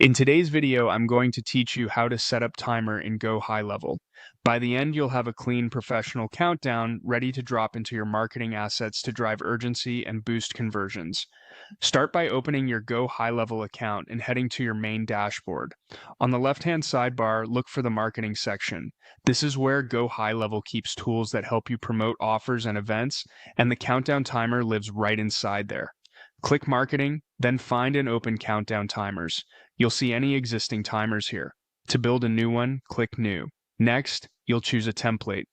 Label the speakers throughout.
Speaker 1: In today's video, I'm going to teach you how to set up timer in GoHighLevel. By the end, you'll have a clean professional countdown ready to drop into your marketing assets to drive urgency and boost conversions. Start by opening your GoHighLevel account and heading to your main dashboard. On the left-hand sidebar, look for the marketing section. This is where GoHighLevel keeps tools that help you promote offers and events, and the countdown timer lives right inside there. Click Marketing, then find and open Countdown Timers. You'll see any existing timers here. To build a new one, click New. Next, you'll choose a template.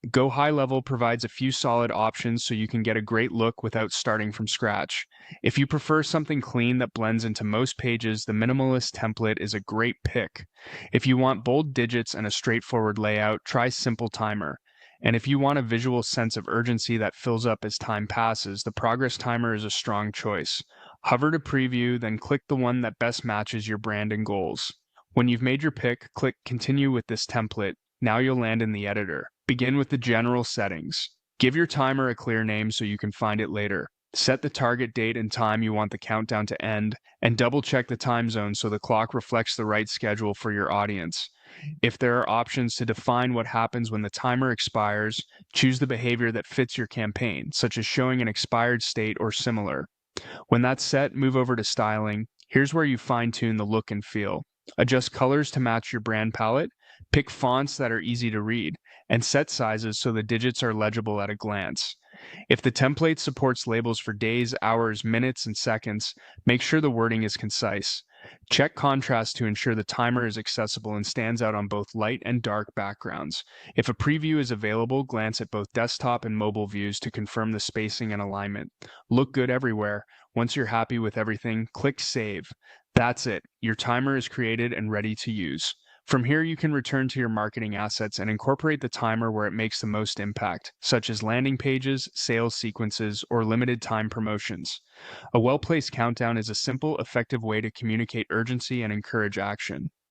Speaker 1: GoHighLevel provides a few solid options so you can get a great look without starting from scratch. If you prefer something clean that blends into most pages, the minimalist template is a great pick. If you want bold digits and a straightforward layout, try Simple Timer. And if you want a visual sense of urgency that fills up as time passes, the progress timer is a strong choice. Hover to preview, then click the one that best matches your brand and goals. When you've made your pick, click Continue with this template. Now you'll land in the editor. Begin with the general settings. Give your timer a clear name so you can find it later. Set the target date and time you want the countdown to end, and double-check the time zone so the clock reflects the right schedule for your audience. If there are options to define what happens when the timer expires, choose the behavior that fits your campaign, such as showing an expired state or similar. When that's set, move over to styling. Here's where you fine-tune the look and feel. Adjust colors to match your brand palette, pick fonts that are easy to read, and set sizes so the digits are legible at a glance. If the template supports labels for days, hours, minutes, and seconds, make sure the wording is concise. Check contrast to ensure the timer is accessible and stands out on both light and dark backgrounds. If a preview is available, glance at both desktop and mobile views to confirm the spacing and alignment. Look good everywhere. Once you're happy with everything, click Save. That's it. Your timer is created and ready to use. From here, you can return to your marketing assets and incorporate the timer where it makes the most impact, such as landing pages, sales sequences, or limited time promotions. A well-placed countdown is a simple, effective way to communicate urgency and encourage action.